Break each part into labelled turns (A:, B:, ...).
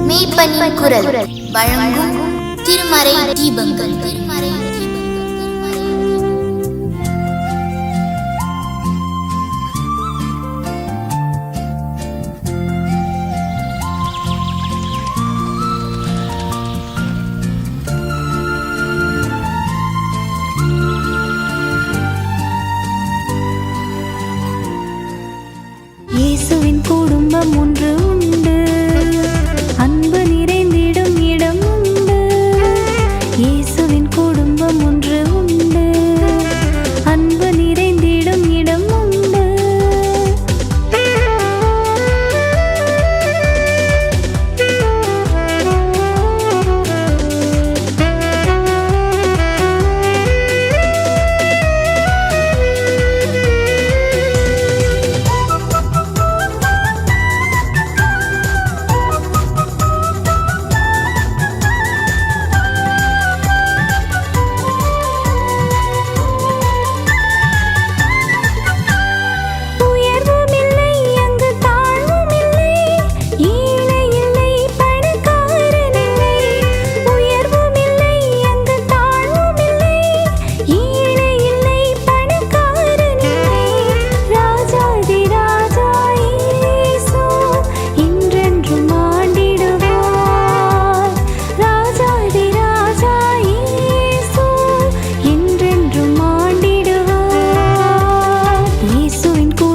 A: மெய்ப்பனின் குரல் வழங்கும் திருமறை தீபங்கள்.
B: இயேசுவின் குடும்பம் ஒன்று உண்டு, அன்பு நிறைந்திடும் இடம் உண்டு. இயேசுவின் குடும்பம் ஒன்று உண்டு, அன்பு நிறைந்திடும் இடம் உண்டு. இயேசுவின் குடும்பம்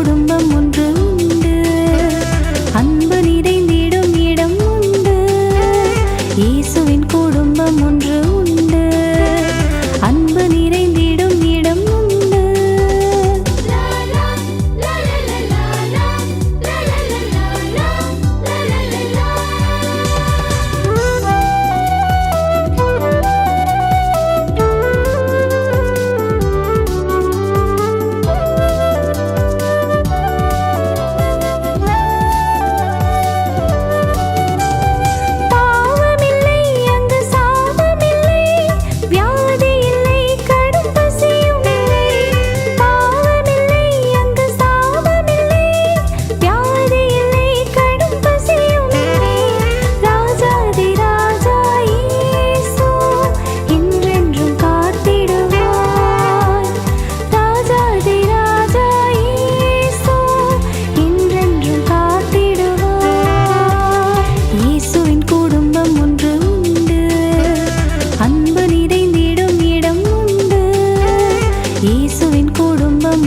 B: ஒன்று உண்டு, அன்பு நிறைந்திடும் இடம் உண்டு. இயேசுவின் குடும்பம்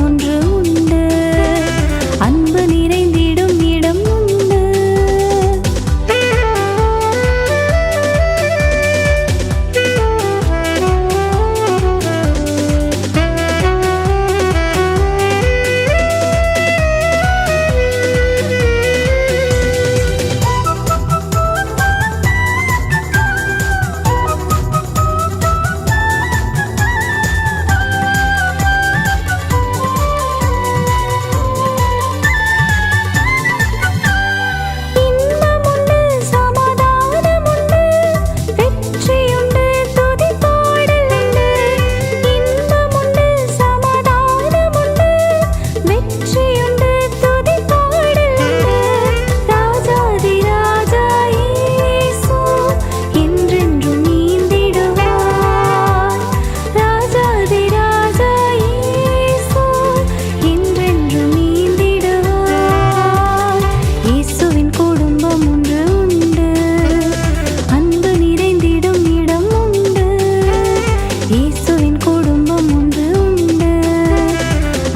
B: ஒன்று உண்டு,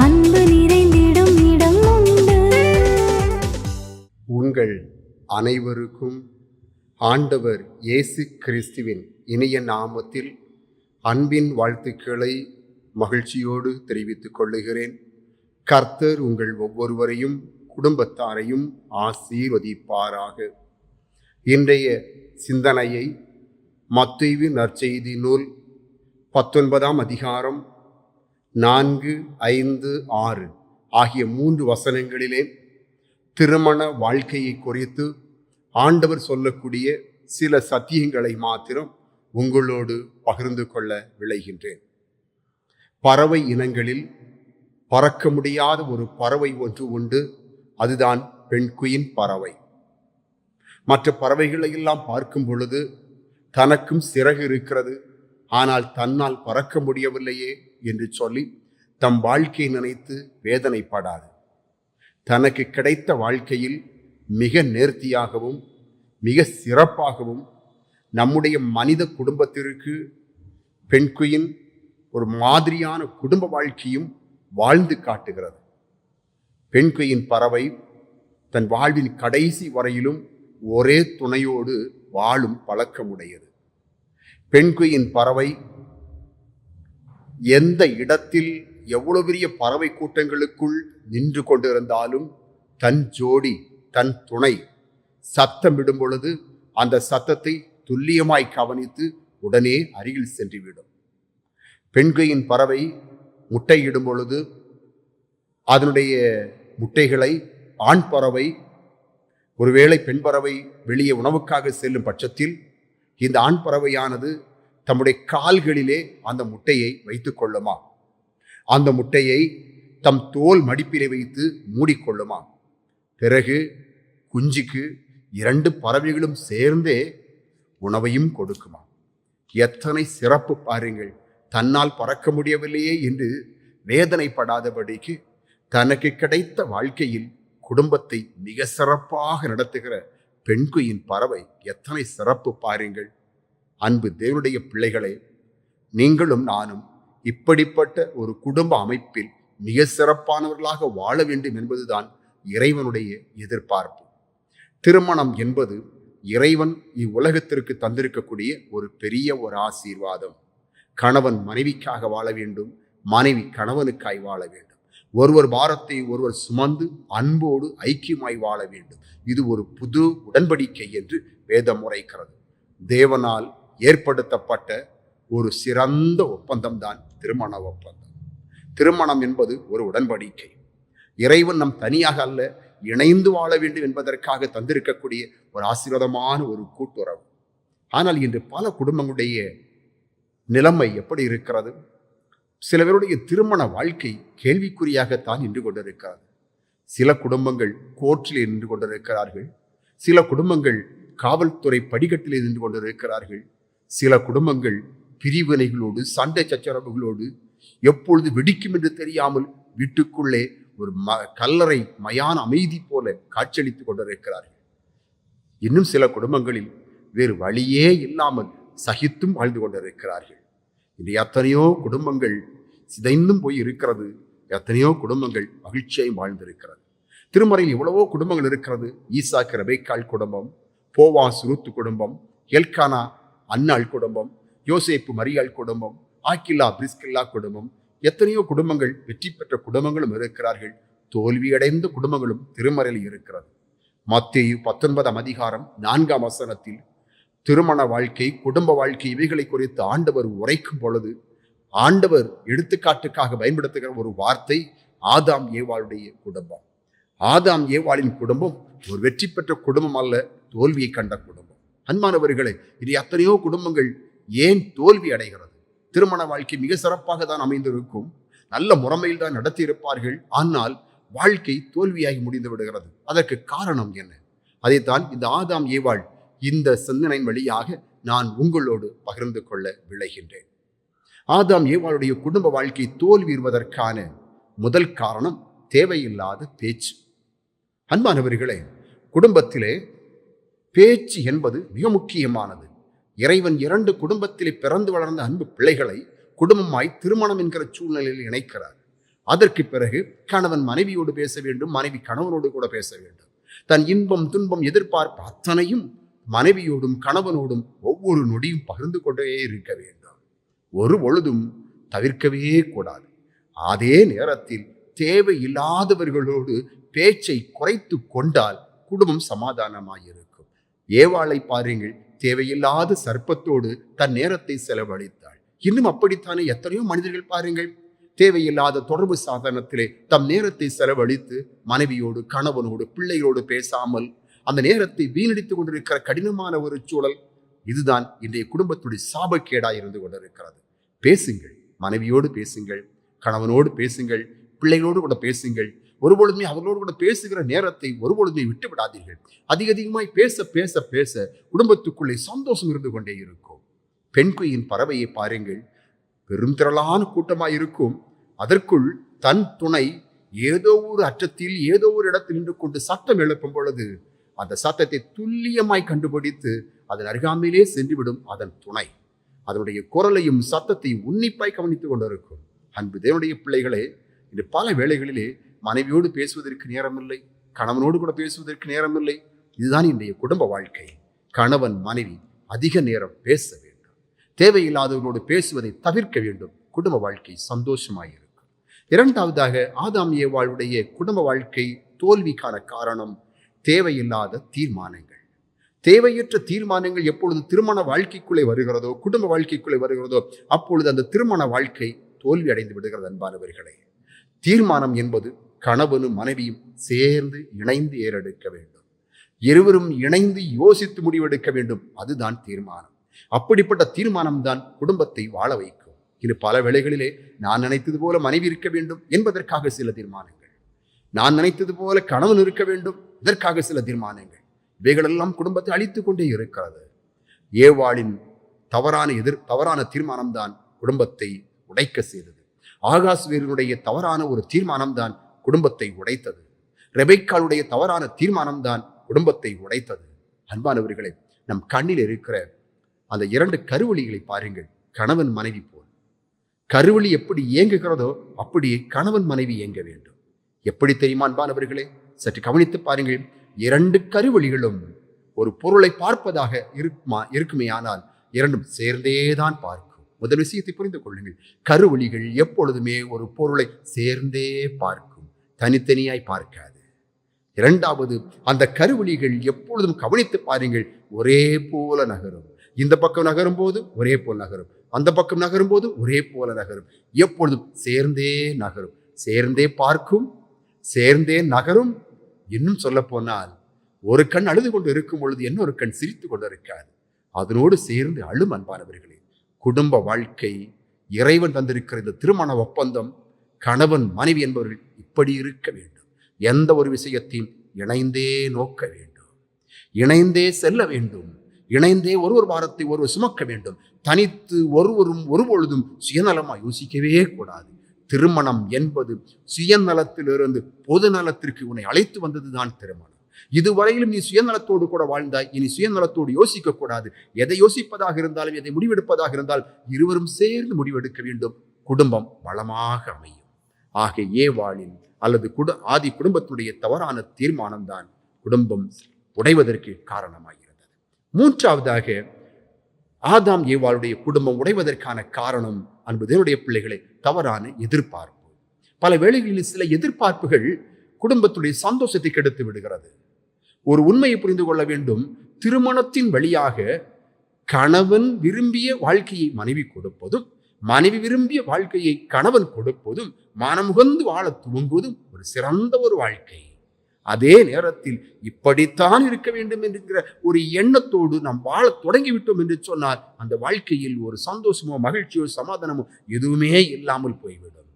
B: அன்பு நிறைந்திடும் இடம் உண்டு.
C: உங்கள் அனைவருக்கும் ஆண்டவர் இயேசு கிறிஸ்துவின் இனிய நாமத்தில் அன்பின் வாழ்த்துக்களை மகிழ்ச்சியோடு தெரிவித்துக் கொள்ளுகிறேன். கர்த்தர் உங்கள் ஒவ்வொருவரையும் குடும்பத்தாரையும் ஆசீர்வதிப்பாராக. இன்றைய சிந்தனையை மத்தேயு நற்செய்தி நூல் 19ஆம் அதிகாரம் 4, 5, 6 ஆகிய 3 வசனங்களிலே திருமண வாழ்க்கையை குறித்து ஆண்டவர் சொல்லக்கூடிய சில சத்தியங்களை மாத்திரம் உங்களோடு பகிர்ந்து கொள்ள விளைகின்றேன். பறவை இனங்களில் பறக்க முடியாத ஒரு பறவை ஒன்று உண்டு. அதுதான் பெண்குயின் பறவை. மற்ற பறவைகளை எல்லாம் பார்க்கும் பொழுது தனக்கும் சிறகு இருக்கிறது, ஆனால் தன்னால் பறக்க முடியவில்லையே என்று சொல்லி தம் வாழ்க்கையை நினைத்து வேதனைப்படாது. தனக்கு கிடைத்த வாழ்க்கையில் மிக நேர்த்தியாகவும் மிக சிறப்பாகவும் நம்முடைய மனித குடும்பத்திற்கு பெண்குயின் ஒரு மாதிரியான குடும்ப வாழ்க்கையும் வாழ்ந்து காட்டுகிறது. பெண்குயின் பறவை தன் வாழ்வின் கடைசி வரையிலும் ஒரே துணையோடு வாழும் பழக்கமுடையது. பெண்குயின் பறவை எந்த இடத்தில் எவ்வளவு பெரிய பறவை கூட்டங்களுக்குள் நின்று கொண்டிருந்தாலும் தன் ஜோடி, தன் துணை சத்தமிடும் பொழுது அந்த சத்தத்தை துல்லியமாய் கவனித்து உடனே அருகில் சென்றுவிடும். பெண்குயின் பறவை முட்டையிடும் பொழுது அதனுடைய முட்டைகளை ஆண் பறவை, ஒருவேளை பெண் பறவை வெளியே உணவுக்காக செல்லும் பட்சத்தில் இந்த ஆண் பறவையானது தம்முடைய கால்களிலே அந்த முட்டையை வைத்துக் கொள்ளுமா, அந்த முட்டையை தம் தோல் மடிப்பிலே வைத்து மூடிக்கொள்ளுமா. பிறகு குஞ்சுக்கு 2 பறவைகளும் சேர்ந்தே உணவையும் கொடுக்குமா. எத்தனை சிறப்பு பாருங்கள்! தன்னால் பறக்க முடியவில்லையே என்று வேதனைப்படாதபடிக்கு தனக்கு கிடைத்த வாழ்க்கையில் குடும்பத்தை மிக சிறப்பாக நடத்துகிற பெண்குயின் பறவை எத்தனை சிறப்பு பாருங்கள்! அன்பு தேவனுடைய பிள்ளைகளே, நீங்களும் நானும் இப்படிப்பட்ட ஒரு குடும்ப அமைப்பில் மிக சிறப்பானவர்களாக வாழ வேண்டும் என்பதுதான் இறைவனுடைய எதிர்பார்ப்பு. திருமணம் என்பது இறைவன் இவ்வுலகத்திற்கு தந்திருக்கக்கூடிய ஒரு பெரிய ஒரு ஆசீர்வாதம். கணவன் மனைவிக்காக வாழ வேண்டும், மனைவி கணவனுக்காய் வாழ வேண்டும். ஒருவர் பாரத்தை ஒருவர் சுமந்து அன்போடு ஐக்கியமாய் வாழ வேண்டும். இது ஒரு புது உடன்படிக்கை என்று வேதம் உரைக்கிறது. தேவனால் ஏற்படுத்தப்பட்ட ஒரு சிறந்த ஒப்பந்தம் தான் திருமண ஒப்பந்தம். திருமணம் என்பது ஒரு உடன்படிக்கை. இறைவன் நம் தனியாக அல்ல, இணைந்து வாழ வேண்டும் என்பதற்காக தந்திருக்கக்கூடிய ஒரு ஆசீர்வாதமான ஒரு கூட்டுறவு. ஆனால் இன்று பல குடும்பங்களுடைய நிலைமை எப்படி இருக்கிறது? சில பேருடைய திருமண வாழ்க்கை கேள்விக்குறியாகத்தான் நின்று கொண்டிருக்கிறது. சில குடும்பங்கள் கோர்ட்டில் நின்று கொண்டிருக்கிறார்கள், சில குடும்பங்கள் காவல்துறை படிக்கட்டில் நின்று கொண்டிருக்கிறார்கள், சில குடும்பங்கள் பிரிவினைகளோடு சண்டை சச்சரவுகளோடு எப்பொழுது வெடிக்கும் என்று தெரியாமல் வீட்டுக்குள்ளே ஒரு கல்லறை மயான அமைதி போல காட்சியளித்துக் கொண்டிருக்கிறார்கள். இன்னும் சில குடும்பங்களில் வேறு வழியே இல்லாமல் சகித்தும் வாழ்ந்து கொண்டிருக்கிறார்கள். இன்று எத்தனையோ குடும்பங்கள் சிதைந்தும் போய் இருக்கிறது, எத்தனையோ குடும்பங்கள் மகிழ்ச்சியாயும் வாழ்ந்திருக்கிறது. திருமறையில் எவ்வளவோ குடும்பங்கள் இருக்கிறது. ஈசாக்கு ரெபெக்காள் குடும்பம், போவாஸ் ரூத்து குடும்பம், எல்கானா அன்னாள் குடும்பம், யோசேப்பு மரியாள் குடும்பம், ஆக்கில்லா பிரிஸ்கில்லா குடும்பம், எத்தனையோ குடும்பங்கள், வெற்றி பெற்ற குடும்பங்களும் இருக்கிறார்கள். தோல்வியடைந்த குடும்பங்களும் திருமறையில் இருக்கிறது. மத்தேயு 19ஆம் அதிகாரம் 4ஆம் வசனத்தில் திருமண வாழ்க்கை, குடும்ப வாழ்க்கை இவைகளை குறித்து ஆண்டவர் உரைக்கும் பொழுது ஆண்டவர் எடுத்துக்காட்டுக்காக பயன்படுத்துகிற ஒரு வார்த்தை ஆதாம் ஏவாளுடைய குடும்பம். ஆதாம் ஏவாளின் குடும்பம் ஒரு வெற்றி பெற்ற குடும்பம் அல்ல, தோல்வியை கண்ட குடும்பம். அன்பானவர்களே, இது எத்தனையோ குடும்பங்கள் ஏன் தோல்வி அடைகிறது? திருமண வாழ்க்கை மிக சிறப்பாக தான் அமைந்திருக்கும், நல்ல முறைமையில் தான் நடத்தி இருப்பார்கள், ஆனால் வாழ்க்கை தோல்வியாகி முடிந்து விடுகிறது. அதற்கு காரணம் என்ன? அதைத்தான் இந்த ஆதாம் ஏவாள் இந்த சிந்தனையின் வழியாக நான் உங்களோடு பகிர்ந்து கொள்ள விளைகின்றேன். ஆதாம் ஏவாளுடைய குடும்ப வாழ்க்கை தோல்வியுறுவதற்கான முதல் காரணம் தேவையில்லாத பேச்சு. அன்பானவர்களே, குடும்பத்திலே பேச்சு என்பது மிக முக்கியமானது. இறைவன் 2 குடும்பத்திலே பிறந்து வளர்ந்த அன்பு பிள்ளைகளை குடும்பமாய் திருமணம் என்கிற சூழ்நிலையில் இணைக்கிறார். அதற்கு பிறகு கணவன் மனைவியோடு பேச வேண்டும், மனைவி கணவனோடு கூட பேச வேண்டும். தன் இன்பம் துன்பம் எதிர்பார்ப்பு அத்தனையும் மனைவியோடும் கணவனோடும் ஒவ்வொரு நொடியும் பகிர்ந்து கொண்டே இருக்க வேண்டும். ஒரு பொழுதும் தவிர்க்கவே கூடாது. அதே நேரத்தில் தேவையில்லாதவர்களோடு பேச்சை குறைத்து கொண்டால் குடும்பம் சமாதானமாயிருக்கும். ஏவாளை பாருங்கள், தேவையில்லாத சர்ப்பத்தோடு தன் நேரத்தை செலவழித்தாள். இன்னும் அப்படித்தானே எத்தனையோ மனிதர்கள் பாருங்கள், தேவையில்லாத தொடர்பு சாதனத்திலே தம் நேரத்தை செலவழித்து மனைவியோடு கணவனோடு பிள்ளைகளோடு பேசாமல் அந்த நேரத்தை வீணடித்துக் கொண்டிருக்கிற கடினமான ஒரு சூழல். இதுதான் இன்றைய குடும்பத்துடைய சாபக்கேடாய் இருந்து கொண்டிருக்கிறது. பேசுங்கள், மனைவியோடு பேசுங்கள், கணவனோடு பேசுங்கள், பிள்ளைகளோடு கூட பேசுங்கள். ஒருபொழுதுமே அவர்களோடு கூட பேசுகிற நேரத்தை ஒருபொழுதுமே விட்டு விடாதீர்கள். அதிகமாய் பேச பேச பேச குடும்பத்துக்குள்ளே சந்தோஷம் இருந்து கொண்டே இருக்கும். பெண் குயின் பறவையை பாருங்கள், பெருந்திரளான கூட்டமாய் இருக்கும். அதற்குள் தன் துணை ஏதோ ஒரு அற்றத்தில் ஏதோ ஒரு இடத்தில் நின்று கொண்டு சத்தம் எழுப்பும் பொழுது அந்த சத்தத்தை துல்லியமாய் கண்டுபிடித்து அதன் அருகாமையிலே சென்றுவிடும் அதன் துணை. அதனுடைய குரலையும் சத்தத்தையும் உன்னிப்பாய் கவனித்துக் கொண்டிருக்கும். அன்பு தேவனுடைய பிள்ளைகளே, இன்று பல வேளைகளிலே மனைவியோடு பேசுவதற்கு நேரமில்லை, கணவனோடு கூட பேசுவதற்கு நேரமில்லை. இதுதான் இன்றைய குடும்ப வாழ்க்கை. கணவன் மனைவி அதிக நேரம் பேச வேண்டும். தேவையில்லாதவர்களோடு பேசுவதை தவிர்க்க வேண்டும். குடும்ப வாழ்க்கை சந்தோஷமாயிருக்கும். இரண்டாவதாக, ஆதாம் ஏவாளுடைய குடும்ப வாழ்க்கை தோல்விக்கான காரணம் தேவையில்லாத தீர்மானங்கள். தேவையற்ற தீர்மானங்கள் எப்பொழுது திருமண வாழ்க்கைக்குள்ளே வருகிறதோ, குடும்ப வாழ்க்கைக்குள்ளே வருகிறதோ, அப்பொழுது அந்த திருமண வாழ்க்கை தோல்வி அடைந்து விடுகிறது. அன்பானவர்களே, தீர்மானம் என்பது கணவனும் மனைவியும் சேர்ந்து இணைந்து ஏறெடுக்க வேண்டும். இருவரும் இணைந்து யோசித்து முடிவெடுக்க வேண்டும். அதுதான் தீர்மானம். அப்படிப்பட்ட தீர்மானம் தான் குடும்பத்தை வாழ வைக்கும். இது பல வேளைகளிலே நான் நினைத்தது போல மனைவி இருக்க வேண்டும் என்பதற்காக சில தீர்மானங்கள், நான் நினைத்தது போல கணவன் இருக்க வேண்டும் இதற்காக சில தீர்மானங்கள், இவைகளெல்லாம் குடும்பத்தை அழித்துக் கொண்டே இருக்கிறது. ஏவாளின் தவறான தீர்மானம் தான் குடும்பத்தை உடைக்க செய்தது. ஆகாஸ்வேருடைய தவறான ஒரு தீர்மானம் தான் குடும்பத்தை உடைத்தது. ரெபெக்காளுடைய தவறான தீர்மானம் தான் குடும்பத்தை உடைத்தது. அன்பானவர்களே, நம் கண்ணில் இருக்கிற அந்த 2 கருவழிகளை பாருங்கள். கணவன் மனைவி போல் கருவழி எப்படி இயங்குகிறதோ அப்படியே கணவன் மனைவி இயங்க வேண்டும். எப்படி தெரியுமா அன்பானவர்களே? சற்று கவனித்து பாருங்கள். 2 கருவழிகளும் ஒரு பொருளை பார்ப்பதாக இருக்குமே, ஆனால் இரண்டும் சேர்ந்தேதான் பார்க்கும். முதல் விஷயத்தை புரிந்து கொள்ளுங்கள். கருவழிகள் எப்பொழுதுமே ஒரு பொருளை சேர்ந்தே பார்க்கும், தனித்தனியாய் பார்க்காது. இரண்டாவது, அந்த கருவழிகள் எப்பொழுதும் கவனித்து பாருங்கள், ஒரே போல நகரும். இந்த பக்கம் நகரும் போது ஒரே போல் நகரும், அந்த பக்கம் நகரும் போது ஒரே போல நகரும். எப்பொழுதும் சேர்ந்தே நகரும், சேர்ந்தே பார்க்கும், சேர்ந்தே நகரும். இன்னும் சொல்ல போனால், ஒரு கண் அழுது கொண்டு இருக்கும் பொழுது இன்னொரு கண் சிரித்து கொண்டு இருக்காது, அதனோடு சேர்ந்து அழும். அன்பானவர்களே, குடும்ப வாழ்க்கை இறைவன் தந்திருக்கிற இந்த திருமண ஒப்பந்தம், கணவன் மனைவி என்பவர்கள் இப்படி இருக்க வேண்டும். எந்த ஒரு விஷயத்தையும் இணைந்தே நோக்க வேண்டும், இணைந்தே செல்ல வேண்டும், இணைந்தே ஒரு வாரத்தை ஒருவர் சுமக்க வேண்டும். தனித்து ஒருவரும் ஒருபொழுதும் சுயநலமாக யோசிக்கவே கூடாது. திருமணம் என்பது சுயநலத்திலிருந்து பொது நலத்திற்கு உன்னை அழைத்து வந்ததுதான் திருமணம். இதுவரையிலும் நீ சுயநலத்தோடு கூட வாழ்ந்தாய், இனி சுயநலத்தோடு யோசிக்க கூடாது. எதை யோசிப்பதாக இருந்தாலும், எதை முடிவெடுப்பதாக இருந்தால் இருவரும் சேர்ந்து முடிவெடுக்க வேண்டும். குடும்பம் வளமாக அமையும். ஆக ஏவாளின் அல்லது ஆதி குடும்பத்துடைய தவறான தீர்மானம் தான் குடும்பம் உடைவதற்கு காரணமாகிறது. மூன்றாவதாக, ஆதாம் ஏவாளுடைய குடும்பம் உடைவதற்கான காரணம், அன்பு தேவனுடைய பிள்ளைகளை, தவறான எதிர்பார்ப்பு. பல வேளைகளில் சில எதிர்பார்ப்புகள் குடும்பத்துடைய சந்தோஷத்தை கெடுத்து விடுகிறது. ஒரு உண்மையை புரிந்து கொள்ள வேண்டும். திருமணத்தின் வழியாக கணவன் விரும்பிய வாழ்க்கையை மனைவி கொடுப்பதும், மனைவி விரும்பிய வாழ்க்கையை கணவன் கொடுப்பதும், மனமுகந்து வாழ துவங்குவதும் ஒரு சிறந்த ஒரு வாழ்க்கை. அதே நேரத்தில் இப்படித்தான் இருக்க வேண்டும் என்கிற ஒரு எண்ணத்தோடு நாம் வாழ தொடங்கிவிட்டோம் என்று சொன்னால் அந்த வாழ்க்கையில் ஒரு சந்தோஷமோ மகிழ்ச்சியோ சமாதானமோ எதுவுமே இல்லாமல் போய்விடும்.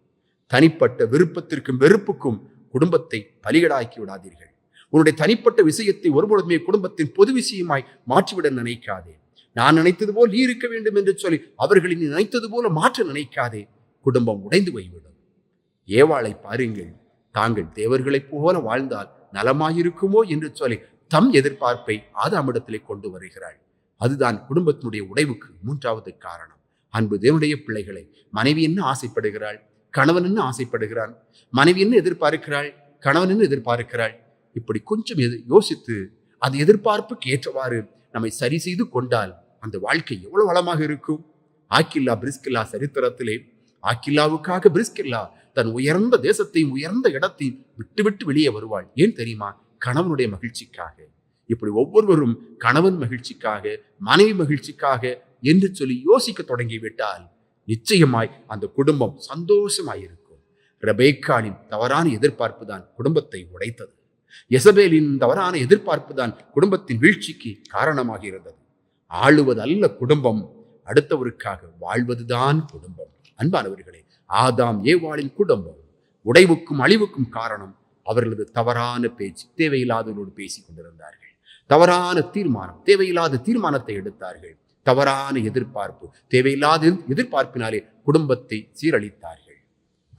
C: தனிப்பட்ட விருப்பத்திற்கும் வெறுப்புக்கும் குடும்பத்தை பலிகடாக்கி விடாதீர்கள். உன்னுடைய தனிப்பட்ட விஷயத்தை ஒருபொழுதுமே குடும்பத்தின் பொது விஷயமாய் மாற்றிவிட நினைக்காதே. நான் நினைத்தது போல் நீ இருக்க வேண்டும் என்று சொல்லி அவர்களை நீ நினைத்தது போல மாற்ற நினைக்காதே. குடும்பம் உடைந்து போய்விடும். ஏவாளை பாருங்கள். தாங்கள் தேவர்களைப் போல வாழ்ந்தால் நலமாயிருக்குமோ என்று சொல்லி தம் எதிர்பார்ப்பை ஆதாமிடத்திலே கொண்டு வருகிறாள். அதுதான் குடும்பத்தினுடைய உடைவுக்கு மூன்றாவது காரணம். அன்பு தேவனுடைய பிள்ளைகளை, மனைவி என்ன ஆசைப்படுகிறாள், கணவன் என்ன ஆசைப்படுகிறான், மனைவி என்ன எதிர்பார்க்கிறாள், கணவன் என்ன எதிர்பார்க்கிறாள், இப்படி கொஞ்சம் யோசித்து அந்த எதிர்பார்ப்புக்கு ஏற்றவாறு நம்மை சரி செய்து கொண்டால் அந்த வாழ்க்கை எவ்வளவு வளமாக இருக்கும். ஆக்கில்லா பிரிஸ்கில்லா சரித்திரத்திலே ஆக்கில்லாவுக்காக பிரிஸ்கில்லா தன் உயர்ந்த தேசத்தையும் உயர்ந்த இடத்தையும் விட்டு வெளியே வருவாள். ஏன் தெரியுமா? கணவனுடைய மகிழ்ச்சிக்காக. இப்படி ஒவ்வொருவரும் கணவன் மகிழ்ச்சிக்காக, மனைவி மகிழ்ச்சிக்காக என்று சொல்லி யோசிக்க தொடங்கிவிட்டால் நிச்சயமாய் அந்த குடும்பம் சந்தோஷமாயிருக்கும். ரெபெக்காளின் தவறான எதிர்பார்ப்பு தான் குடும்பத்தை உடைத்தது. யெசபேலின் தவறான எதிர்பார்ப்பு தான் குடும்பத்தின் வீழ்ச்சிக்கு காரணமாக இருந்தது. ஆளுவது அல்ல குடும்பம், அடுத்தவருக்காக வாழ்வதுதான் குடும்பம். அன்பானவர்களே, ஆதாம் ஏவாளின் குடும்பம் உடைவுக்கும் அழிவுக்கும் காரணம் அவர்களது தவறான பேச்சு, தேவையில்லாதவர்களோடு பேசிக் கொண்டிருந்தார்கள். தவறான தீர்மானம், தேவையில்லாத தீர்மானத்தை எடுத்தார்கள். தவறான எதிர்பார்ப்பு, தேவையில்லாத எதிர்பார்ப்பினாலே குடும்பத்தை சீரழித்தார்கள்.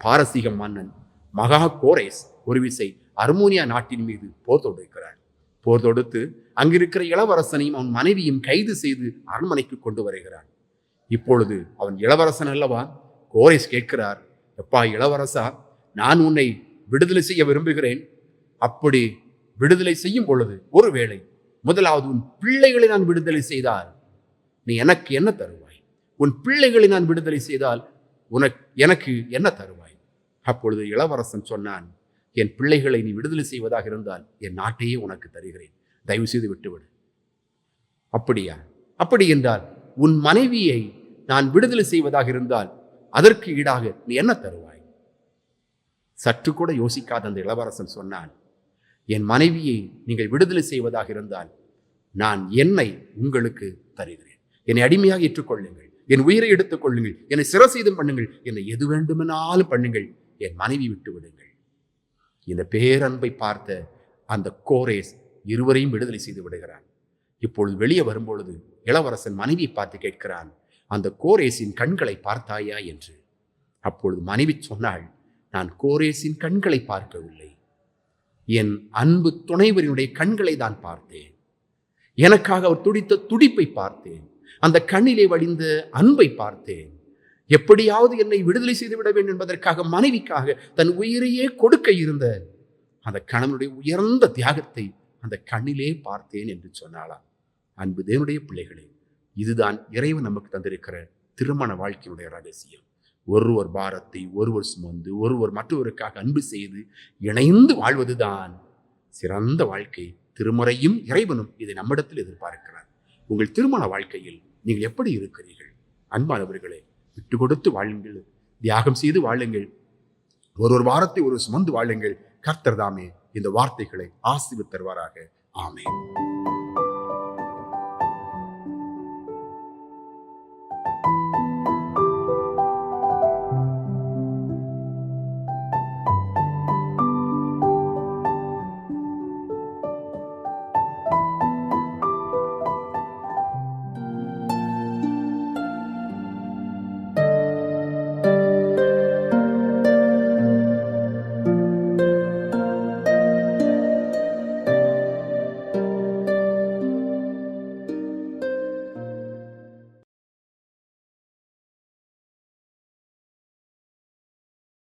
C: பாரசீக மன்னன் மகா கோரேஸ் ஒரு விசை அர்மோனியா நாட்டின் மீது போர் தொடுக்கிறான். போர் தொடுத்து அங்கிருக்கிற இளவரசனையும் அவன் மனைவியும் கைது செய்து அரண்மனைக்கு கொண்டு வருகிறான். இப்பொழுது அவன் இளவரசன் அல்லவா? கோரேஸ் கேட்கிறார், எப்பா இளவரசா, நான் உன்னை விடுதலை செய்ய விரும்புகிறேன். அப்படி விடுதலை செய்யும் பொழுது ஒருவேளை முதலாவது உன் பிள்ளைகளை நான் விடுதலை செய்தால் நீ எனக்கு என்ன தருவாய்? உன் பிள்ளைகளை நான் விடுதலை செய்தால் எனக்கு என்ன தருவாய்? அப்பொழுது இளவரசன் சொன்னான், என் பிள்ளைகளை நீ விடுதலை செய்வதாக இருந்தால் என் நாட்டையே உனக்கு தருகிறேன், தயவு செய்து விட்டுவிடு. அப்படியா? அப்படி என்றால் உன் மனைவியை நான் விடுதலை செய்வதாக இருந்தால் அதற்கு ஈடாக நீ என்ன தருவாய்? சற்று கூட யோசிக்காத அந்த இளவரசன் சொன்னான், என் மனைவியை நீங்கள் விடுதலை செய்வதாக இருந்தால் நான் என்னை உங்களுக்கு தருகிறேன். என்னை அடிமையாக ஏற்றுக்கொள்ளுங்கள், என் உயிரை எடுத்துக் கொள்ளுங்கள், என்னை சிரசேதம் பண்ணுங்கள், என்னை எது வேண்டுமெனாலும் பண்ணுங்கள், என் மனைவி விட்டு விடுங்கள். இந்த பேரன்பை பார்த்த அந்த கோரேஸ் இருவரையும் விடுதலை செய்து விடுகிறான். இப்பொழுது வெளியே வரும்பொழுது இளவரசன் மனைவியை பார்த்து கேட்கிறான், அந்த கோரேசின் கண்களை பார்த்தாயா என்று. அப்பொழுது மனைவி சொன்னாள், நான் கோரேசின் கண்களை பார்க்கவில்லை, என் அன்பு துணைவரினுடைய கண்களை தான் பார்த்தேன். எனக்காக அவர் துடித்த துடிப்பை பார்த்தேன், அந்த கண்ணிலே வடிந்த அன்பை பார்த்தேன். எப்படியாவது என்னை விடுதலை செய்து விட வேண்டும் என்பதற்காக மனைவிக்காக தன் உயிரையே கொடுக்க இருந்த அந்த கணவனுடைய உயர்ந்த தியாகத்தை அந்த கண்ணிலே பார்த்தேன் என்று சொன்னாளாம். அன்பு தேவனுடைய பிள்ளைகளே, இதுதான் இறைவன் நமக்கு தந்திருக்கிற திருமண வாழ்க்கையுடைய ரகசியம். ஒருவர் பாரத்தை ஒருவர் சுமந்து ஒருவர் மற்றவருக்காக அன்பு செய்து இணைந்து வாழ்வதுதான் சிறந்த வாழ்க்கை. திருமுறையும் இறைவனும் இதை நம்மிடத்தில் எதிர்பார்க்கிறார். உங்கள் திருமண வாழ்க்கையில் நீங்கள் எப்படி இருக்கிறீர்கள்? அன்பானவர்களே, விட்டு கொடுத்து வாழுங்கள், தியாகம் செய்து வாழுங்கள், ஒரு வாரத்தை ஒரு சுமந்து வாழுங்கள். கர்த்தர் தாமே இந்த வார்த்தைகளை ஆசீர்வதித்து தருவாராக. ஆமென்.